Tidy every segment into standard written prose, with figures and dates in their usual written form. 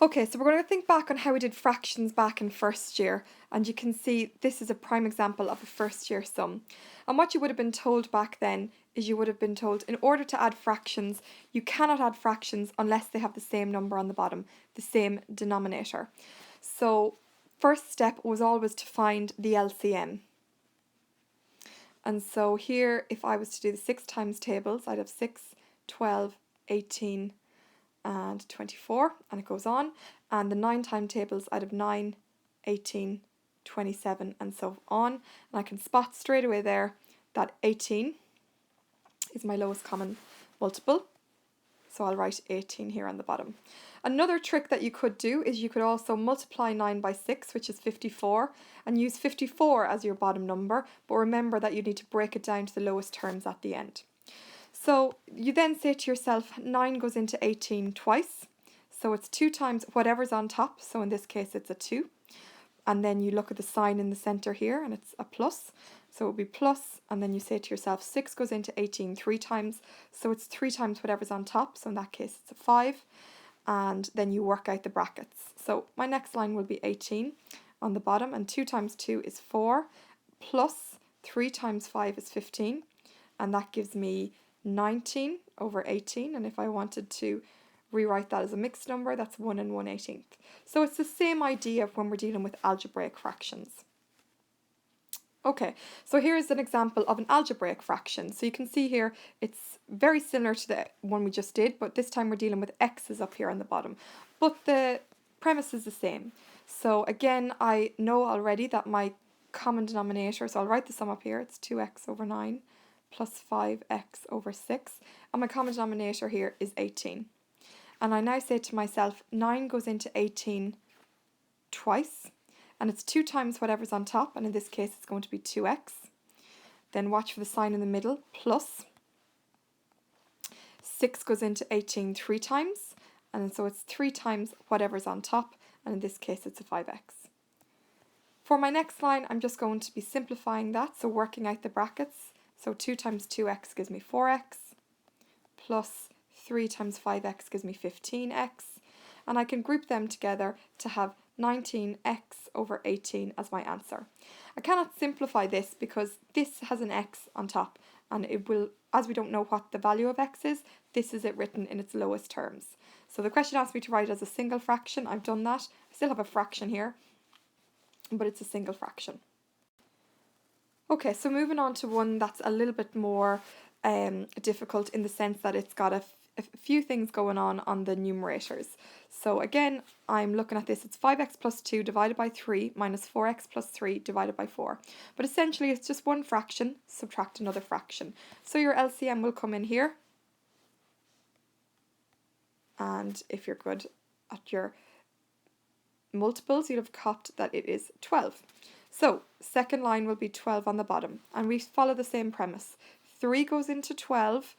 Okay, so we're going to think back on how we did fractions back in first year, and you can see this is a prime example of a first year sum. And what you would have been told back then is you would have been told in order to add fractions, you cannot add fractions unless they have the same number on the bottom, the same denominator. So first step was always to find the LCM. And so here, if I was to do the 6 times tables, I'd have 6, 12, 18, and 24, and it goes on. And the 9 times tables, I'd have 9, 18, 27, and so on. And I can spot straight away there that 18 is my lowest common multiple. So I'll write 18 here on the bottom. Another trick that you could do is you could also multiply 9 by 6, which is 54, and use 54 as your bottom number, but remember that you need to break it down to the lowest terms at the end. So you then say to yourself, 9 goes into 18 twice, so it's 2 times whatever's on top, so in this case it's a 2. And then you look at the sign in the centre here, and it's a plus, so it would be plus, and then you say to yourself, 6 goes into 18 3 times, so it's 3 times whatever's on top, so in that case it's a 5, and then you work out the brackets. So my next line will be 18 on the bottom, and 2 times 2 is 4, plus 3 times 5 is 15, and that gives me 19 over 18, and if I wanted to rewrite that as a mixed number, that's 1 and 1/18. So it's the same idea when we're dealing with algebraic fractions. Okay, so here's an example of an algebraic fraction. So you can see here it's very similar to the one we just did, but this time we're dealing with x's up here on the bottom. But the premise is the same. So again, I know already that my common denominator, so I'll write the sum up here, it's 2x over 9 plus 5x over 6, and my common denominator here is 18. And I now say to myself, 9 goes into 18 twice, and it's 2 times whatever's on top, and in this case it's going to be 2x. Then watch for the sign in the middle, plus 6 goes into 18 3 times, and so it's 3 times whatever's on top, and in this case it's a 5x. For my next line, I'm just going to be simplifying that, so working out the brackets. So 2 times 2x gives me 4x, plus 3 times 5x gives me 15x, and I can group them together to have 19x over 18 as my answer. I cannot simplify this because this has an x on top, and it will, as we don't know what the value of x is, this is it written in its lowest terms. So the question asked me to write it as a single fraction. I've done that. I still have a fraction here, but it's a single fraction. Okay, so moving on to one that's a little bit more difficult in the sense that it's got a few things going on the numerators. So again, I'm looking at this, it's 5x plus 2 divided by 3 minus 4x plus 3 divided by 4. But essentially it's just one fraction, subtract another fraction. So your LCM will come in here. And if you're good at your multiples, you'll have caught that it is 12. So second line will be 12 on the bottom, and we follow the same premise. 3 goes into 12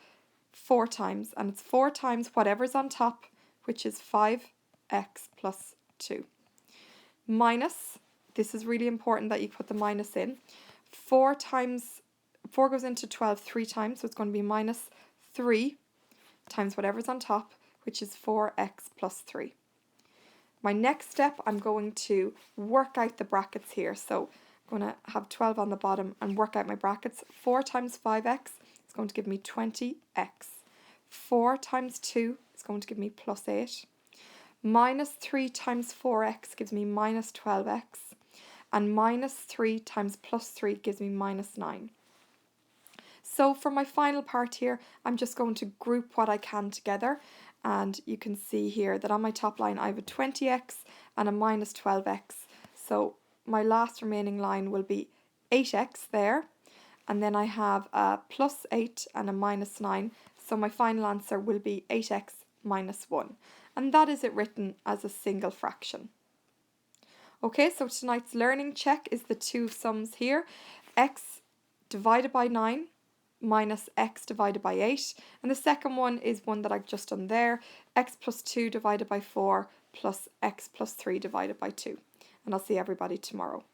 4 times, and it's 4 times whatever's on top, which is 5x plus 2. Minus, this is really important that you put the minus in. 4 goes into 12 3 times, so it's going to be minus 3 times whatever's on top, which is 4x plus 3. My next step, I'm going to work out the brackets here. So I'm going to have 12 on the bottom and work out my brackets. 4 times 5x is going to give me 20x. 4 times 2 is going to give me plus 8. Minus 3 times 4x gives me minus 12x. And minus 3 times plus 3 gives me minus 9. So for my final part here, I'm just going to group what I can together. And you can see here that on my top line I have a 20x and a minus 12x. So my last remaining line will be 8x there. And then I have a plus 8 and a minus 9. So my final answer will be 8x minus 1. And that is it written as a single fraction. Okay, so tonight's learning check is the two sums here. X divided by 9 minus x divided by 8, and the second one is one that I've just done there, x plus 2 divided by 4 plus x plus 3 divided by 2. And I'll see everybody tomorrow.